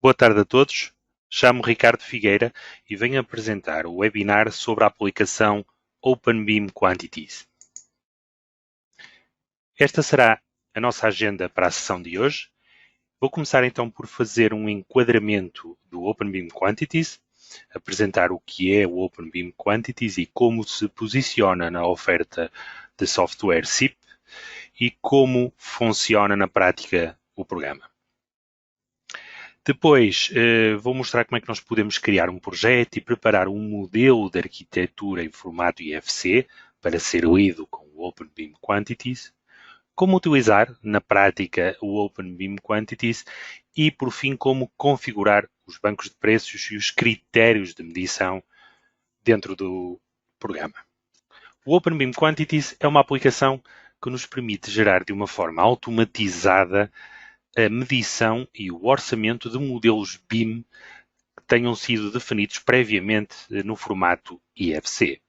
Boa tarde a todos. Chamo Ricardo Figueira e venho apresentar o webinar sobre a aplicação OpenBeam Quantities. Esta será a nossa agenda para a sessão de hoje. Vou começar então por fazer um enquadramento do OpenBeam Quantities, apresentar o que é o OpenBeam Quantities e como se posiciona na oferta de software SIP e como funciona na prática o programa. Depois, vou mostrar como é que nós podemos criar um projeto e preparar um modelo de arquitetura em formato IFC para ser lido com o OpenBeam Quantities, como utilizar na prática o OpenBeam Quantities e, por fim, como configurar os bancos de preços e os critérios de medição dentro do programa. O OpenBeam Quantities é uma aplicação que nos permite gerar de uma forma automatizada a medição e o orçamento de modelos BIM que tenham sido definidos previamente no formato IFC.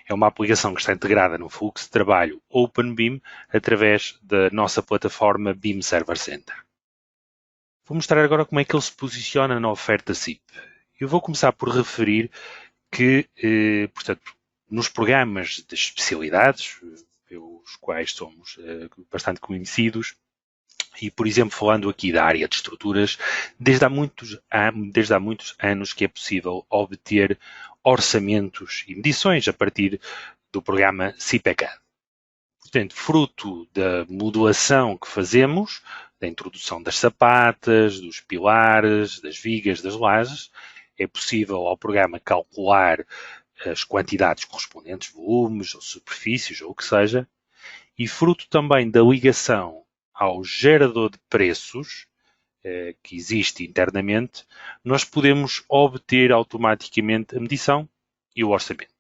É uma aplicação que está integrada no fluxo de trabalho OpenBeam através da nossa plataforma Beam Server Center. Vou mostrar agora como é que ele se posiciona na oferta SIP. Eu vou começar por referir que, portanto, nos programas de especialidades, pelos quais somos bastante conhecidos, e, por exemplo, falando aqui da área de estruturas, desde há muitos anos que é possível obter orçamentos e medições a partir do programa CIPECAD. Portanto, fruto da modulação que fazemos, da introdução das sapatas, dos pilares, das vigas, das lajes, é possível ao programa calcular as quantidades correspondentes, volumes ou superfícies ou o que seja, e fruto também da ligação ao gerador de preços que existe internamente, nós podemos obter automaticamente a medição e o orçamento.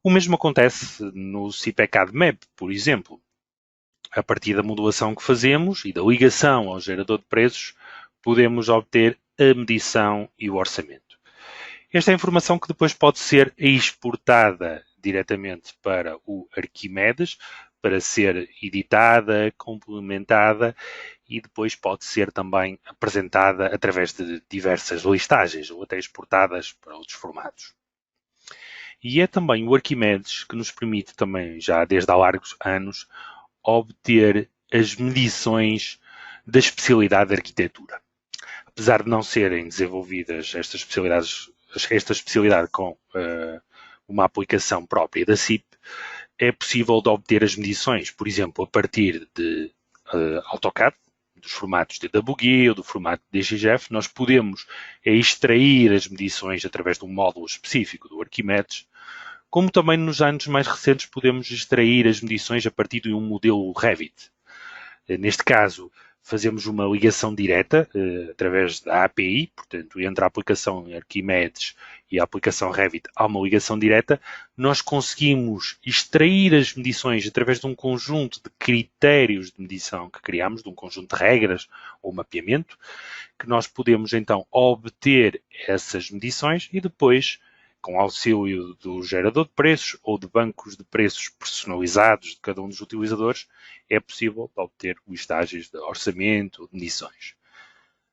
O mesmo acontece no CIPECAD Map, por exemplo. A partir da modulação que fazemos e da ligação ao gerador de preços, podemos obter a medição e o orçamento. Esta é a informação que depois pode ser exportada diretamente para o Arquimedes, para ser editada, complementada e depois pode ser também apresentada através de diversas listagens ou até exportadas para outros formatos. E é também o Arquimedes que nos permite também, já desde há largos anos, obter as medições da especialidade de arquitetura. Apesar de não serem desenvolvidas esta especialidade com uma aplicação própria da SIP, é possível de obter as medições, por exemplo, a partir de AutoCAD, dos formatos de WGI ou do formato de DXF, nós podemos extrair as medições através de um módulo específico do Arquimedes, como também nos anos mais recentes podemos extrair as medições a partir de um modelo Revit. Neste caso, fazemos uma ligação direta através da API, portanto, entre a aplicação Arquimedes e a aplicação Revit há uma ligação direta, nós conseguimos extrair as medições através de um conjunto de critérios de medição que criamos, de um conjunto de regras ou mapeamento, que nós podemos então obter essas medições e depois, com auxílio do gerador de preços ou de bancos de preços personalizados de cada um dos utilizadores, é possível obter listagens de orçamento ou de medições.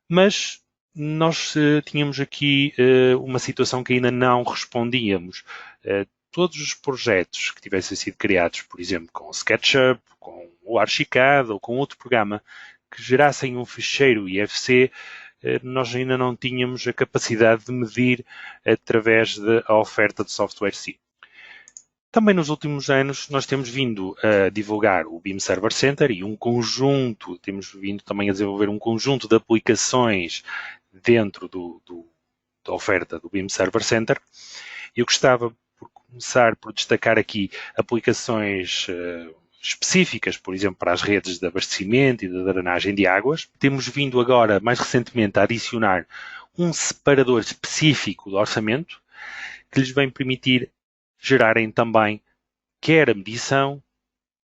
Mas nós tínhamos aqui uma situação que ainda não respondíamos. Todos os projetos que tivessem sido criados, por exemplo, com o SketchUp, com o Archicad ou com outro programa que gerassem um ficheiro IFC, nós ainda não tínhamos a capacidade de medir através da oferta de software SIP. Também nos últimos anos nós temos vindo a divulgar o Beam Server Center e temos vindo também a desenvolver um conjunto de aplicações dentro da oferta do Beam Server Center. Eu gostava por começar por destacar aqui aplicações específicas, por exemplo, para as redes de abastecimento e de drenagem de águas. Temos vindo agora, mais recentemente, a adicionar um separador específico do orçamento que lhes vem permitir gerarem também quer a medição,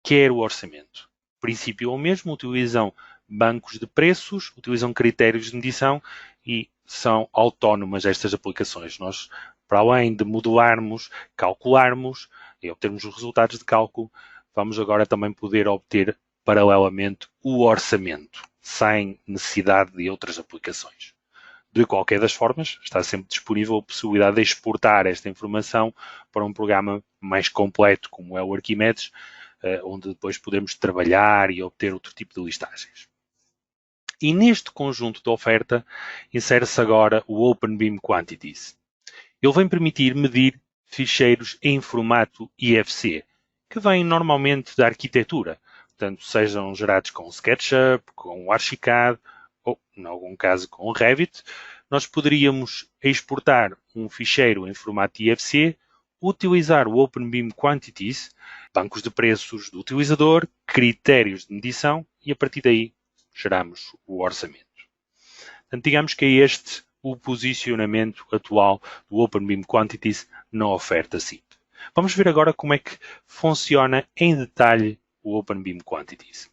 quer o orçamento. O princípio é o mesmo, utilizam bancos de preços, utilizam critérios de medição e são autónomas estas aplicações. Nós, para além de modularmos, calcularmos e obtermos os resultados de cálculo, vamos agora também poder obter paralelamente o orçamento, sem necessidade de outras aplicações. De qualquer das formas, está sempre disponível a possibilidade de exportar esta informação para um programa mais completo, como é o Arquimedes, onde depois podemos trabalhar e obter outro tipo de listagens. E neste conjunto de oferta insere-se agora o OpenBeam Quantities. Ele vem permitir medir ficheiros em formato IFC, que vêm normalmente da arquitetura, portanto, sejam gerados com SketchUp, com o Archicad, ou, em algum caso, com o Revit. Nós poderíamos exportar um ficheiro em formato IFC, utilizar o OpenBeam Quantities, bancos de preços do utilizador, critérios de medição, e a partir daí geramos o orçamento. Portanto, digamos que é este o posicionamento atual do OpenBeam Quantities na oferta SIP. Vamos ver agora como é que funciona em detalhe o OpenBeam Quantities.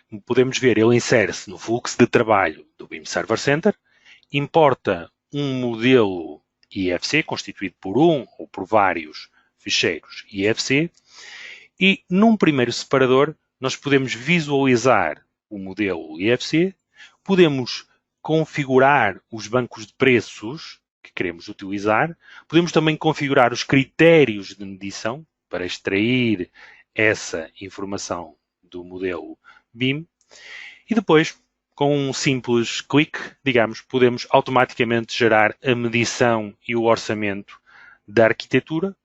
Como podemos ver, ele insere-se no fluxo de trabalho do Beam Server Center, importa um modelo IFC constituído por um ou por vários ficheiros IFC e num primeiro separador nós podemos visualizar o modelo IFC, podemos configurar os bancos de preços que queremos utilizar, podemos também configurar os critérios de medição para extrair essa informação do modelo BIM e depois, com um simples clique, digamos, podemos automaticamente gerar a medição e o orçamento da arquitetura.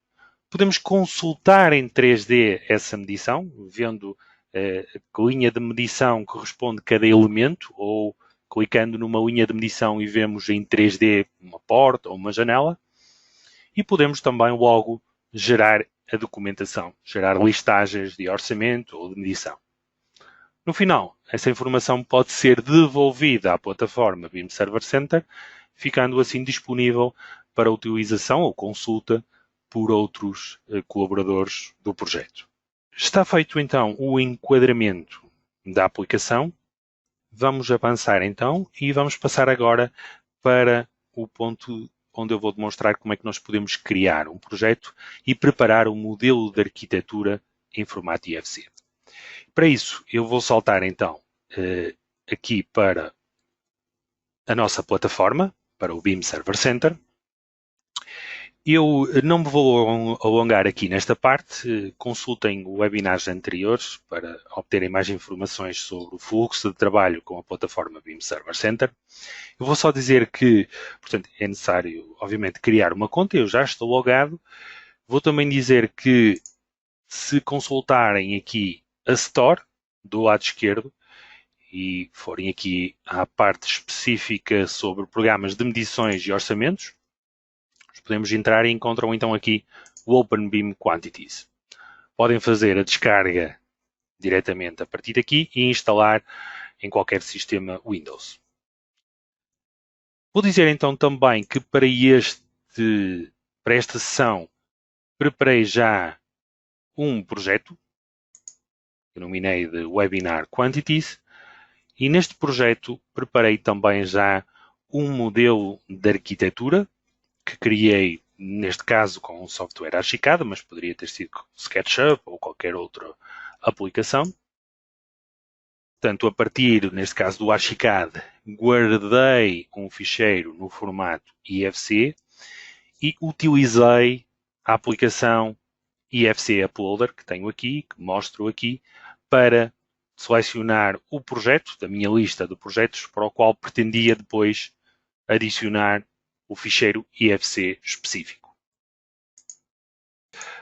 Podemos consultar em 3D essa medição, vendo a linha de medição que corresponde a cada elemento, ou clicando numa linha de medição e vemos em 3D uma porta ou uma janela. E podemos também logo gerar a documentação, gerar listagens de orçamento ou de medição. No final, essa informação pode ser devolvida à plataforma Beam Server Center, ficando assim disponível para utilização ou consulta por outros colaboradores do projeto. Está feito então o enquadramento da aplicação. Vamos avançar então e vamos passar agora para o ponto onde eu vou demonstrar como é que nós podemos criar um projeto e preparar um modelo de arquitetura em formato IFC. Para isso, eu vou saltar então aqui para a nossa plataforma, para o Beam Server Center. Eu não me vou alongar aqui nesta parte, consultem webinars anteriores para obterem mais informações sobre o fluxo de trabalho com a plataforma Beam Server Center. Eu vou só dizer que, portanto, é necessário, obviamente, criar uma conta, eu já estou logado. Vou também dizer que, se consultarem aqui a Store, do lado esquerdo, e forem aqui à parte específica sobre programas de medições e orçamentos, podemos entrar e encontram então aqui o OpenBeam Quantities. Podem fazer a descarga diretamente a partir daqui e instalar em qualquer sistema Windows. Vou dizer então também que para esta sessão preparei já um projeto, que nominei de Webinar Quantities, e neste projeto preparei também já um modelo de arquitetura que criei, neste caso, com um software Archicad, mas poderia ter sido com SketchUp ou qualquer outra aplicação. Portanto, a partir, neste caso, do Archicad, guardei um ficheiro no formato IFC e utilizei a aplicação IFC Uploader, que tenho aqui, que mostro aqui, para selecionar o projeto, da minha lista de projetos, para o qual pretendia depois adicionar o ficheiro IFC específico.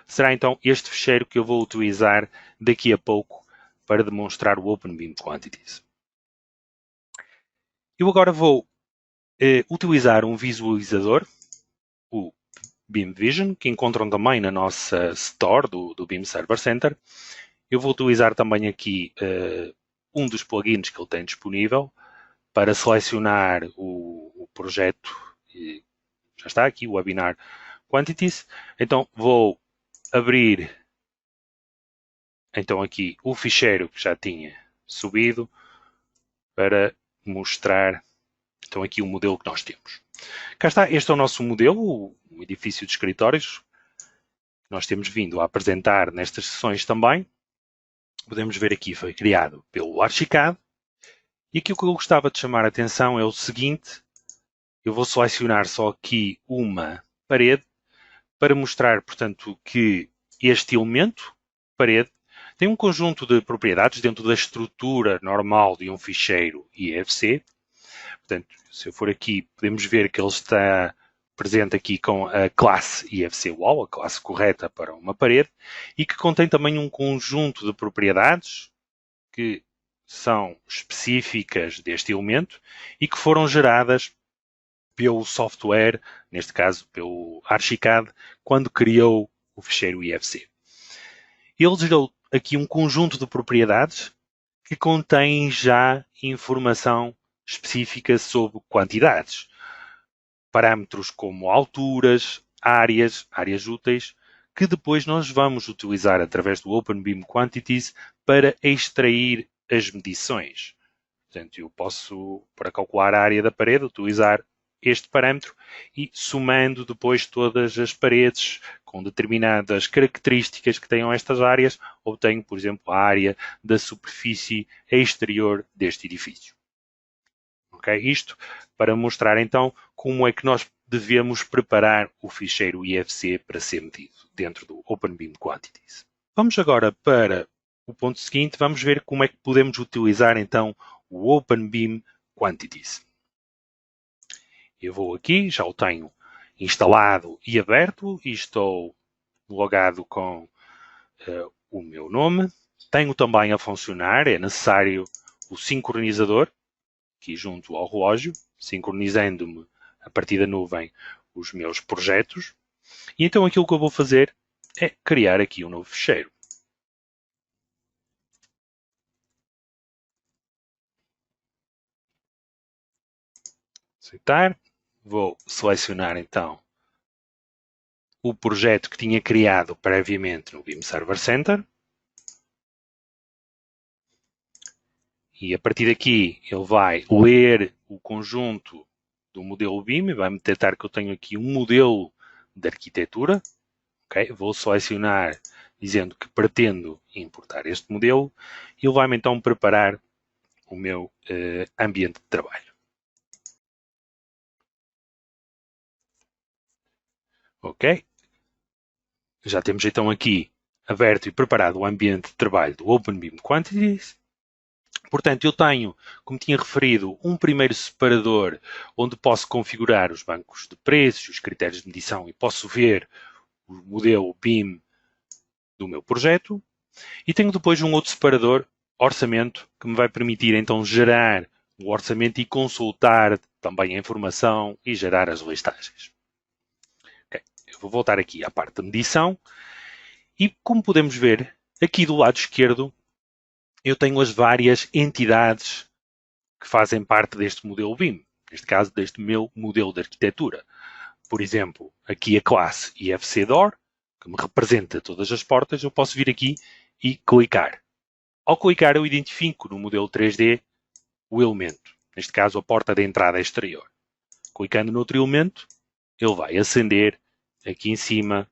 Será então este ficheiro que eu vou utilizar daqui a pouco para demonstrar o OpenBeam Quantities. Eu agora vou utilizar um visualizador, o Beam Vision, que encontram também na nossa Store do Beam Server Center. Eu vou utilizar também aqui um dos plugins que ele tem disponível para selecionar o projeto. Já está aqui o Webinar Quantities. Então vou abrir então aqui o ficheiro que já tinha subido para mostrar então aqui o modelo que nós temos. Cá está, este é o nosso modelo, um edifício de escritórios que nós temos vindo a apresentar nestas sessões também. Podemos ver aqui, foi criado pelo Archicad. E aqui o que eu gostava de chamar a atenção é o seguinte, Eu vou selecionar só aqui uma parede para mostrar, portanto, que este elemento, parede, tem um conjunto de propriedades dentro da estrutura normal de um ficheiro IFC. Portanto, se eu for aqui, podemos ver que ele está presente aqui com a classe IFC Wall, a classe correta para uma parede, e que contém também um conjunto de propriedades que são específicas deste elemento e que foram geradas pelo software, neste caso pelo Archicad, quando criou o ficheiro IFC. Ele gerou aqui um conjunto de propriedades que contém já informação específica sobre quantidades. Parâmetros como alturas, áreas úteis, que depois nós vamos utilizar através do OpenBeam Quantities para extrair as medições. Portanto, eu posso, para calcular a área da parede, utilizar este parâmetro e somando depois todas as paredes com determinadas características que tenham estas áreas, obtenho, por exemplo, a área da superfície exterior deste edifício. Okay? Isto para mostrar então como é que nós devemos preparar o ficheiro IFC para ser medido dentro do OpenBeam Quantities. Vamos agora para o ponto seguinte, vamos ver como é que podemos utilizar então o OpenBeam Quantities. Eu vou aqui, já o tenho instalado e aberto e estou logado com o meu nome. Tenho também a funcionar, é necessário o sincronizador, aqui junto ao relógio, sincronizando-me a partir da nuvem os meus projetos. E então aquilo que eu vou fazer é criar aqui um novo ficheiro. Aceitar. Vou selecionar então o projeto que tinha criado previamente no Beam Server Center. E a partir daqui ele vai ler o conjunto do modelo BIM e vai-me detectar que eu tenho aqui um modelo de arquitetura. Okay? Vou selecionar dizendo que pretendo importar este modelo e ele vai-me então preparar o meu ambiente de trabalho. Ok? Já temos então aqui aberto e preparado o ambiente de trabalho do OpenBeam Quantities. Portanto, eu tenho, como tinha referido, um primeiro separador onde posso configurar os bancos de preços, os critérios de medição e posso ver o modelo BIM do meu projeto. E tenho depois um outro separador, orçamento, que me vai permitir então gerar o orçamento e consultar também a informação e gerar as listagens. Okay. Eu vou voltar aqui à parte da medição e como podemos ver, aqui do lado esquerdo eu tenho as várias entidades que fazem parte deste modelo BIM, neste caso deste meu modelo de arquitetura. Por exemplo, aqui a classe IFC Door, que me representa todas as portas, eu posso vir aqui e clicar. Ao clicar, eu identifico no modelo 3D o elemento, neste caso a porta de entrada exterior. Clicando no outro elemento, ele vai acender aqui em cima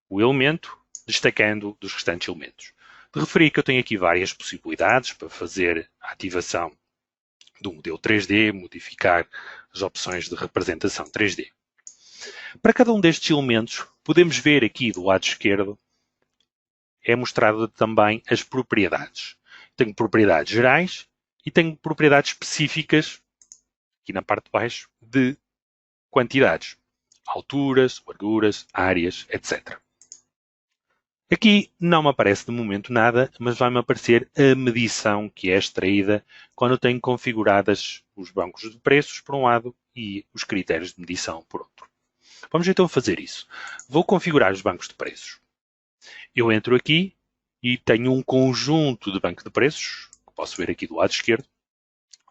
o elemento, destacando dos restantes elementos. De referir que eu tenho aqui várias possibilidades para fazer a ativação do modelo 3D, modificar as opções de representação 3D. Para cada um destes elementos, podemos ver aqui do lado esquerdo, é mostrado também as propriedades. Tenho propriedades gerais e tenho propriedades específicas, aqui na parte de baixo, de quantidades. Alturas, larguras, áreas, etc. Aqui não me aparece de momento nada, mas vai-me aparecer a medição que é extraída quando eu tenho configuradas os bancos de preços por um lado e os critérios de medição por outro. Vamos então fazer isso. Vou configurar os bancos de preços. Eu entro aqui e tenho um conjunto de bancos de preços, que posso ver aqui do lado esquerdo,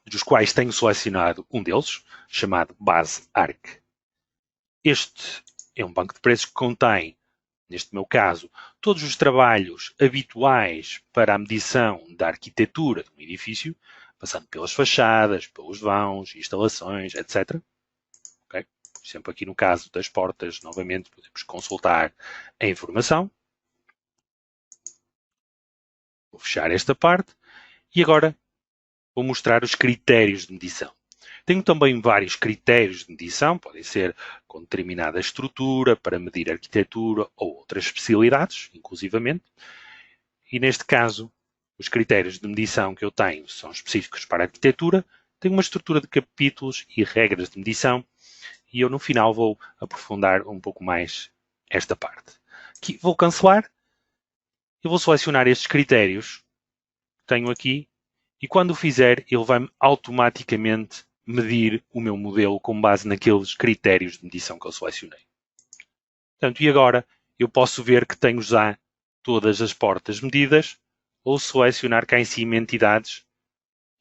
dos quais tenho selecionado um deles, chamado Base Arc. Este é um banco de preços que contém, neste meu caso, todos os trabalhos habituais para a medição da arquitetura de um edifício, passando pelas fachadas, pelos vãos, instalações, etc. Okay? Por exemplo, aqui no caso das portas, novamente, podemos consultar a informação. Vou fechar esta parte e agora vou mostrar os critérios de medição. Tenho também vários critérios de medição, podem ser com determinada estrutura, para medir arquitetura ou outras especialidades, inclusivamente. E neste caso, os critérios de medição que eu tenho são específicos para a arquitetura, tenho uma estrutura de capítulos e regras de medição, e eu no final vou aprofundar um pouco mais esta parte. Aqui vou cancelar, eu vou selecionar estes critérios que tenho aqui, e quando o fizer, ele vai automaticamente medir o meu modelo com base naqueles critérios de medição que eu selecionei. Portanto, e agora eu posso ver que tenho já todas as portas medidas, ou selecionar cá em cima entidades,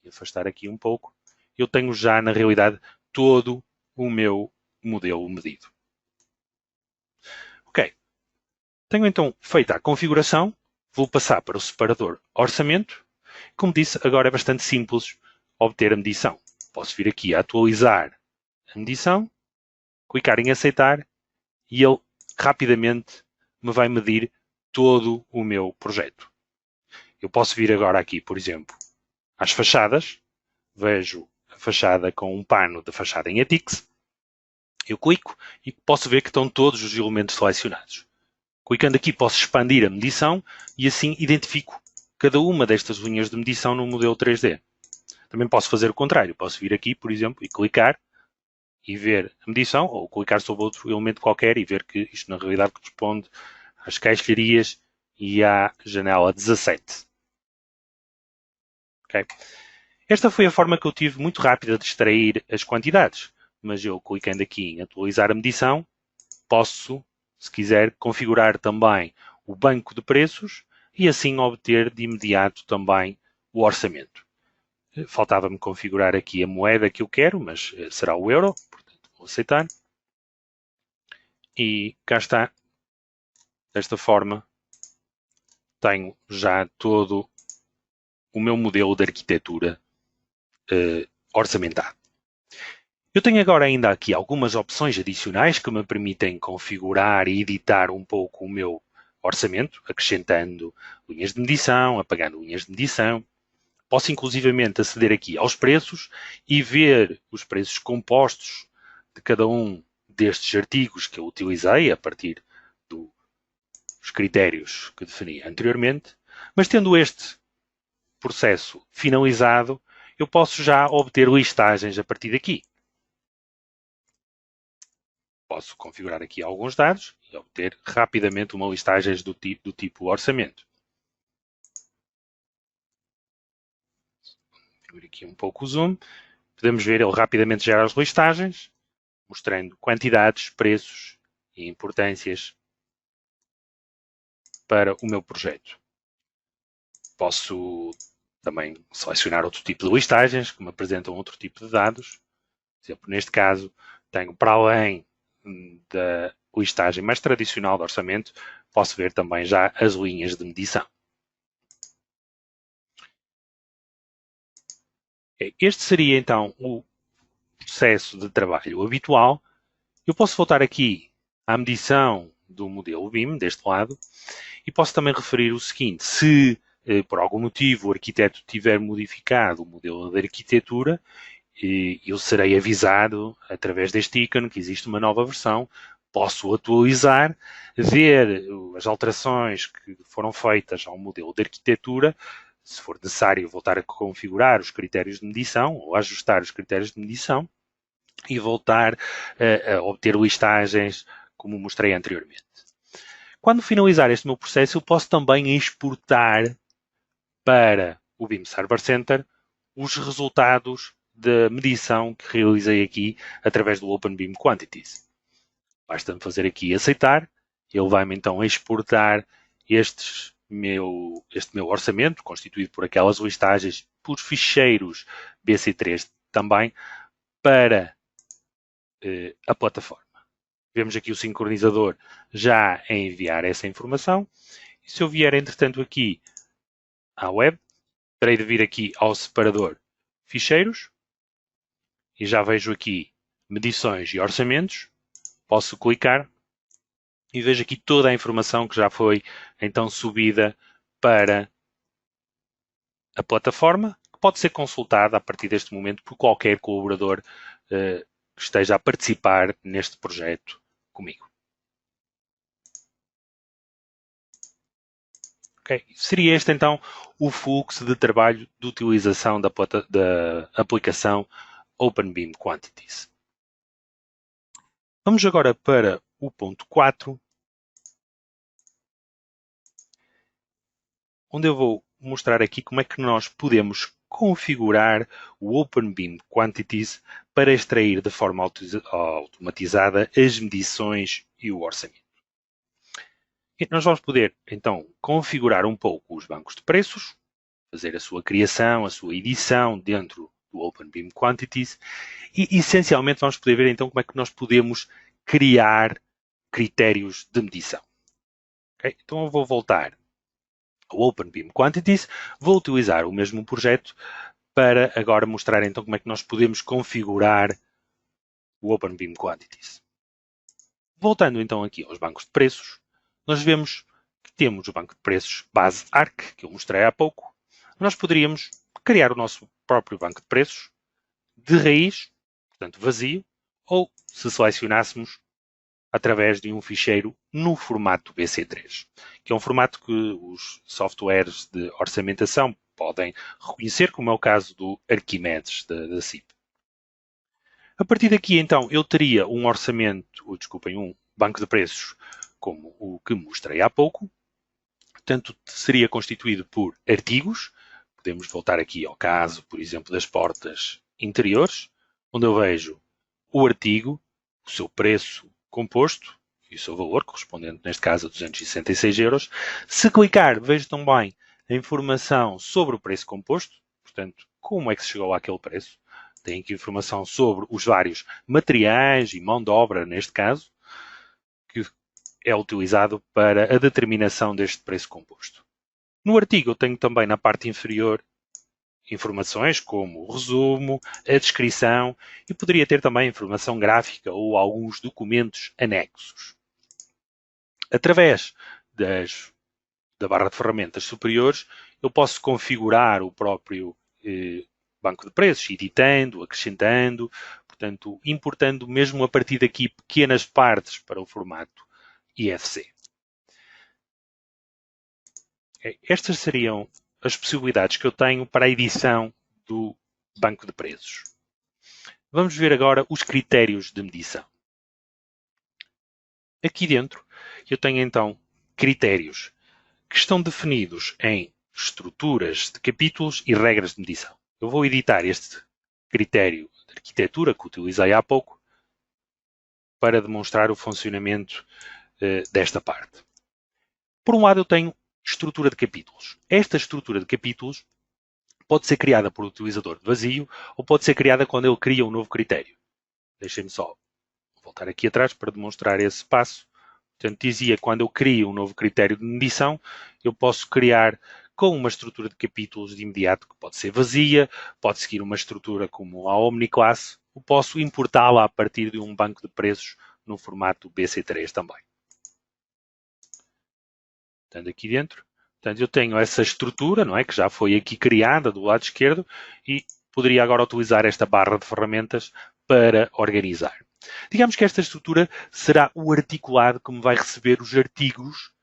e afastar aqui um pouco, eu tenho já na realidade todo o meu modelo medido. Ok, tenho então feita a configuração, vou passar para o separador orçamento. Como disse, agora é bastante simples obter a medição. Posso vir aqui a atualizar a medição, clicar em aceitar e ele rapidamente me vai medir todo o meu projeto. Eu posso vir agora aqui, por exemplo, às fachadas, vejo a fachada com um pano da fachada em Atix, eu clico e posso ver que estão todos os elementos selecionados. Clicando aqui posso expandir a medição e assim identifico cada uma destas linhas de medição no modelo 3D. Também posso fazer o contrário, posso vir aqui, por exemplo, e clicar e ver a medição, ou clicar sobre outro elemento qualquer e ver que isto na realidade corresponde às caixilharias e à janela 17. Okay? Esta foi a forma que eu tive muito rápida de extrair as quantidades, mas eu clicando aqui em atualizar a medição, posso, se quiser, configurar também o banco de preços e assim obter de imediato também o orçamento. Faltava-me configurar aqui a moeda que eu quero, mas será o euro, portanto vou aceitar. E cá está. Desta forma, tenho já todo o meu modelo de arquitetura orçamentado. Eu tenho agora ainda aqui algumas opções adicionais que me permitem configurar e editar um pouco o meu orçamento, acrescentando linhas de medição, apagando linhas de medição. Posso inclusivamente aceder aqui aos preços e ver os preços compostos de cada um destes artigos que eu utilizei a partir dos critérios que defini anteriormente. Mas tendo este processo finalizado, eu posso já obter listagens a partir daqui. Posso configurar aqui alguns dados e obter rapidamente uma listagem do tipo orçamento. Configuro aqui um pouco o zoom. Podemos ver, ele rapidamente gera as listagens, mostrando quantidades, preços e importâncias para o meu projeto. Posso também selecionar outro tipo de listagens que me apresentam outro tipo de dados. Por exemplo, neste caso, tenho para além da listagem mais tradicional de orçamento, posso ver também já as linhas de medição. Este seria então o processo de trabalho habitual. Eu posso voltar aqui à medição do modelo BIM, deste lado, e posso também referir o seguinte: se por algum motivo o arquiteto tiver modificado o modelo de arquitetura, eu serei avisado através deste ícone que existe uma nova versão, posso atualizar, ver as alterações que foram feitas ao modelo de arquitetura, se for necessário voltar a configurar os critérios de medição ou ajustar os critérios de medição e voltar a obter listagens como mostrei anteriormente. Quando finalizar este meu processo, eu posso também exportar para o BIM Server Center os resultados da medição que realizei aqui através do OpenBIM Quantities. Basta-me fazer aqui aceitar, ele vai-me então exportar este meu orçamento, constituído por aquelas listagens por ficheiros BC3 também, para a plataforma. Vemos aqui o sincronizador já a enviar essa informação. E se eu vier, entretanto, aqui à web, terei de vir aqui ao separador ficheiros e já vejo aqui medições e orçamentos. Posso clicar e vejo aqui toda a informação que já foi então subida para a plataforma, que pode ser consultada a partir deste momento por qualquer colaborador que esteja a participar neste projeto comigo. Okay. Seria este então o fluxo de trabalho de utilização da aplicação OpenBeam Quantities. Vamos agora para o ponto 4, onde eu vou mostrar aqui como é que nós podemos configurar o OpenBeam Quantities para extrair de forma automatizada as medições e o orçamento. E nós vamos poder, então, configurar um pouco os bancos de preços, fazer a sua criação, a sua edição dentro do OpenBeam Quantities e, essencialmente, vamos poder ver, então, como é que nós podemos criar critérios de medição. Okay? Então, eu vou voltar ao OpenBeam Quantities, vou utilizar o mesmo projeto para agora mostrar, então, como é que nós podemos configurar o OpenBeam Quantities. Voltando, então, aqui aos bancos de preços, nós vemos que temos o banco de preços base ARC, que eu mostrei há pouco. Nós poderíamos criar o nosso próprio banco de preços de raiz, portanto vazio, ou se selecionássemos através de um ficheiro no formato BC3, que é um formato que os softwares de orçamentação podem reconhecer, como é o caso do Arquimedes da CIP. A partir daqui, então, eu teria um um banco de preços como o que mostrei há pouco. Portanto, seria constituído por artigos. Podemos voltar aqui ao caso, por exemplo, das portas interiores, onde eu vejo o artigo, o seu preço composto e o seu valor, correspondente, neste caso, a 266 euros. Se clicar, vejo também a informação sobre o preço composto, portanto, como é que se chegou àquele preço. Tem aqui informação sobre os vários materiais e mão de obra, neste caso, que é utilizado para a determinação deste preço composto. No artigo eu tenho também na parte inferior informações como o resumo, a descrição e poderia ter também informação gráfica ou alguns documentos anexos. Através da barra de ferramentas superiores eu posso configurar o próprio banco de preços, editando, acrescentando, portanto, importando mesmo a partir daqui pequenas partes para o formato IFC. Estas seriam as possibilidades que eu tenho para a edição do banco de preços. Vamos ver agora os critérios de medição. Aqui dentro eu tenho então critérios que estão definidos em estruturas de capítulos e regras de medição. Eu vou editar este critério de arquitetura que utilizei há pouco para demonstrar o funcionamento desta parte. Por um lado eu tenho estrutura de capítulos. Esta estrutura de capítulos pode ser criada por utilizador vazio ou pode ser criada quando ele cria um novo critério. Deixem-me só voltar aqui atrás para demonstrar esse passo. Portanto, dizia, quando eu crio um novo critério de medição, eu posso criar com uma estrutura de capítulos de imediato, que pode ser vazia, pode seguir uma estrutura como a OmniClass, ou posso importá-la a partir de um banco de preços no formato BC3 também. Portanto, aqui dentro, portanto, eu tenho essa estrutura, não é, que já foi aqui criada do lado esquerdo e poderia agora utilizar esta barra de ferramentas para organizar. Digamos que esta estrutura será o articulado que me vai receber os artigos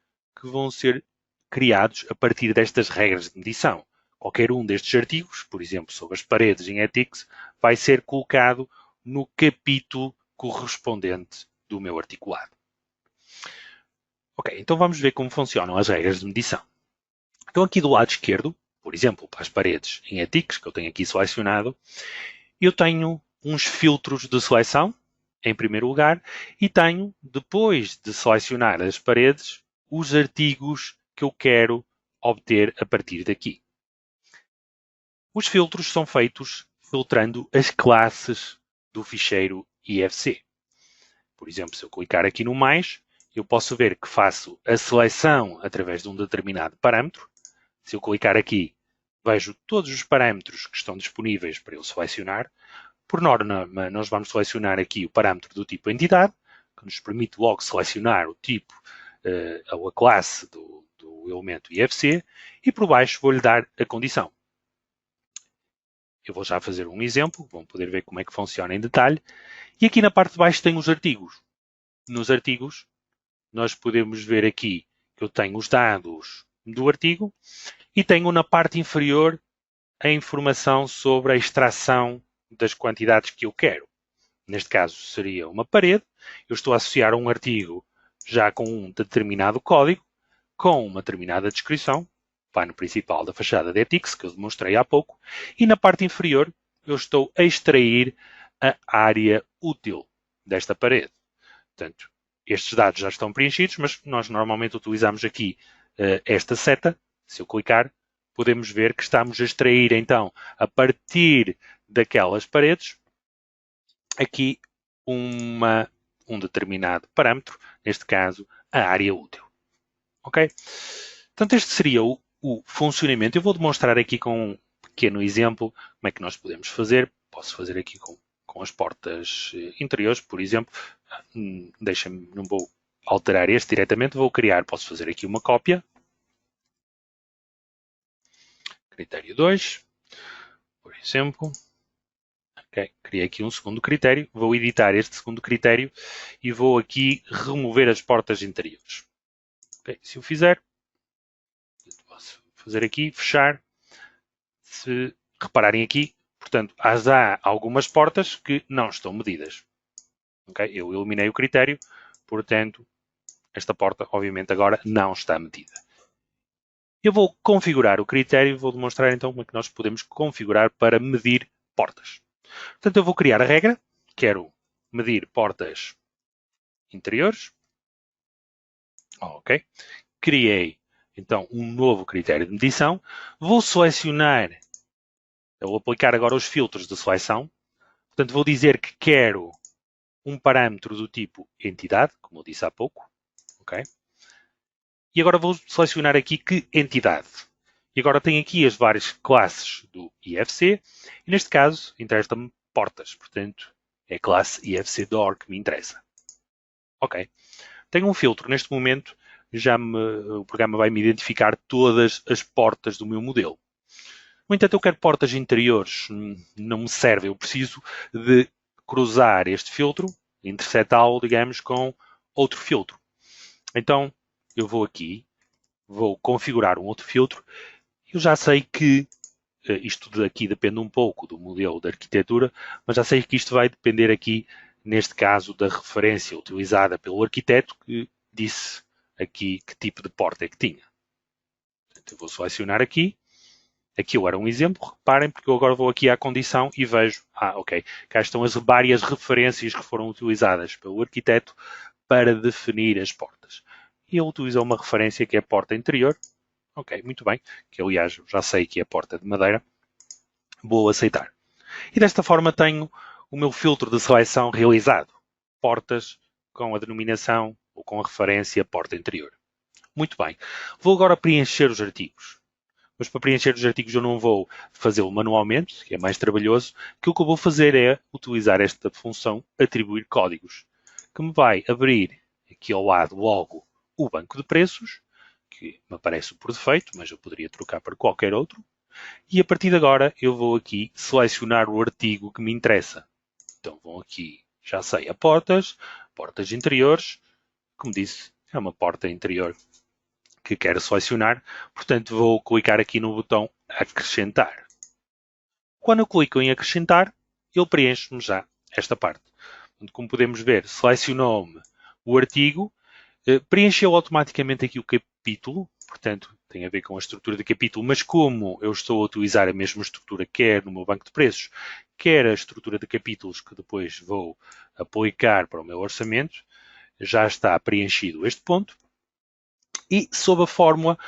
que vão ser criados a partir destas regras de medição. Qualquer um destes artigos, por exemplo, sobre as paredes em Ethics, vai ser colocado no capítulo correspondente do meu articulado. Ok, então vamos ver como funcionam as regras de medição. Então aqui do lado esquerdo, por exemplo, para as paredes em Ethics, que eu tenho aqui selecionado, eu tenho uns filtros de seleção, em primeiro lugar, e tenho, depois de selecionar as paredes, os artigos que eu quero obter a partir daqui. Os filtros são feitos filtrando as classes do ficheiro IFC. Por exemplo, se eu clicar aqui no mais, eu posso ver que faço a seleção através de um determinado parâmetro. Se eu clicar aqui, vejo todos os parâmetros que estão disponíveis para eu selecionar. Por norma, nós vamos selecionar aqui o parâmetro do tipo entidade, que nos permite logo selecionar o tipo ou a classe do elemento IFC, e por baixo vou-lhe dar a condição. Eu vou já fazer um exemplo, vão poder ver como é que funciona em detalhe. E aqui na parte de baixo tem os artigos. Nos artigos, nós podemos ver aqui que eu tenho os dados do artigo e tenho na parte inferior a informação sobre a extração das quantidades que eu quero. Neste caso seria uma parede. Eu estou a associar um artigo já com um determinado código, com uma determinada descrição, plano principal da fachada de ETICS, que eu demonstrei há pouco, e na parte inferior eu estou a extrair a área útil desta parede. Portanto, estes dados já estão preenchidos, mas nós normalmente utilizamos aqui esta seta. Se eu clicar, podemos ver que estamos a extrair, então, a partir daquelas paredes, aqui um determinado parâmetro, neste caso, a área útil. Ok? Portanto, este seria o funcionamento. Eu vou demonstrar aqui com um pequeno exemplo como é que nós podemos fazer. Posso fazer aqui com as portas interiores, por exemplo. Deixa-me, não vou alterar este diretamente, vou criar, posso fazer aqui uma cópia. Critério 2, por exemplo. Okay. Criei aqui um segundo critério, vou editar este segundo critério e vou aqui remover as portas interiores. Okay. Se eu fizer, posso fazer aqui, fechar. Se repararem aqui, portanto, há algumas portas que não estão medidas. Okay. Eu eliminei o critério, portanto, esta porta, obviamente, agora não está medida. Eu vou configurar o critério e vou demonstrar então como é que nós podemos configurar para medir portas. Portanto, eu vou criar a regra. Quero medir portas interiores. Ok. Criei, então, um novo critério de medição. Vou selecionar, eu vou aplicar agora os filtros de seleção. Portanto, vou dizer que quero um parâmetro do tipo entidade, como eu disse há pouco. Ok. E agora vou selecionar aqui que entidade. E agora tenho aqui as várias classes do IFC. E neste caso, interessa-me portas. Portanto, é a classe IFC Door que me interessa. Ok. Tenho um filtro. Neste momento, o programa vai me identificar todas as portas do meu modelo. No entanto, eu quero portas interiores. Não me serve. Eu preciso de cruzar este filtro, intersetá-lo, digamos, com outro filtro. Então, eu vou aqui, vou configurar um outro filtro. Eu já sei que isto daqui depende um pouco do modelo de arquitetura, mas já sei que isto vai depender aqui, neste caso, da referência utilizada pelo arquiteto, que disse aqui que tipo de porta é que tinha. Portanto, eu vou selecionar aqui. Aqui eu era um exemplo, reparem, porque eu agora vou aqui à condição e vejo, ok, cá estão as várias referências que foram utilizadas pelo arquiteto para definir as portas. E ele utilizou uma referência que é a porta interior. Ok, muito bem, que aliás já sei que é a porta de madeira. Vou aceitar. E desta forma tenho o meu filtro de seleção realizado. Portas com a denominação ou com a referência porta interior. Muito bem. Vou agora preencher os artigos. Mas para preencher os artigos eu não vou fazê-lo manualmente, que é mais trabalhoso, que o que eu vou fazer é utilizar esta função atribuir códigos, que me vai abrir aqui ao lado logo o banco de preços, que me aparece por defeito, mas eu poderia trocar para qualquer outro. E a partir de agora eu vou aqui selecionar o artigo que me interessa. Então vou aqui, já sei, a portas interiores, como disse, é uma porta interior que quero selecionar, portanto vou clicar aqui no botão acrescentar. Quando eu clico em acrescentar, ele preenche-me já esta parte. Como podemos ver, selecionou-me o artigo, preencheu automaticamente aqui o capítulo, portanto tem a ver com a estrutura de capítulo, mas como eu estou a utilizar a mesma estrutura quer no meu banco de preços, quer a estrutura de capítulos que depois vou aplicar para o meu orçamento, já está preenchido este ponto. E sob a fórmula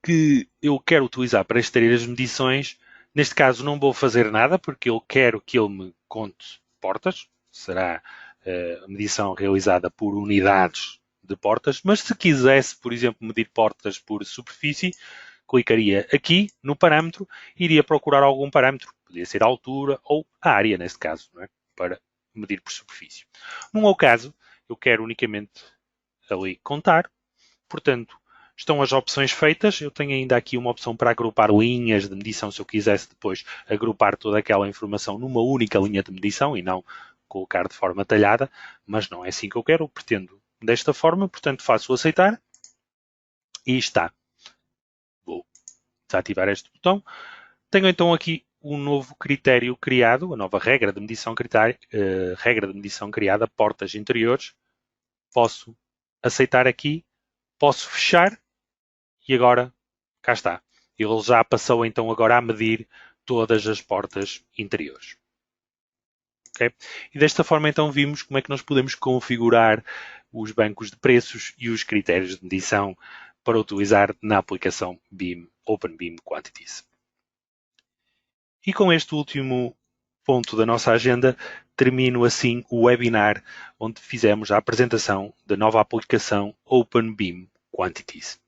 que eu quero utilizar para extrair as medições, neste caso não vou fazer nada, porque eu quero que ele me conte portas, será a medição realizada por unidades de portas, mas se quisesse, por exemplo, medir portas por superfície, clicaria aqui no parâmetro e iria procurar algum parâmetro, podia ser a altura ou a área, neste caso, não é? Para medir por superfície. No meu caso, eu quero unicamente ali contar, portanto, estão as opções feitas. Eu tenho ainda aqui uma opção para agrupar linhas de medição, se eu quisesse depois agrupar toda aquela informação numa única linha de medição e não colocar de forma talhada, mas não é assim que eu quero, eu pretendo desta forma, portanto faço o aceitar e está. Vou desativar este botão. Tenho então aqui um novo critério criado, a nova regra de medição, criada, portas interiores. Posso aceitar aqui, posso fechar e agora cá está. Ele já passou então agora a medir todas as portas interiores. Okay? E desta forma então vimos como é que nós podemos configurar os bancos de preços e os critérios de medição para utilizar na aplicação BIM, OpenBIM Quantities. E com este último ponto da nossa agenda, termino assim o webinar onde fizemos a apresentação da nova aplicação OpenBIM Quantities.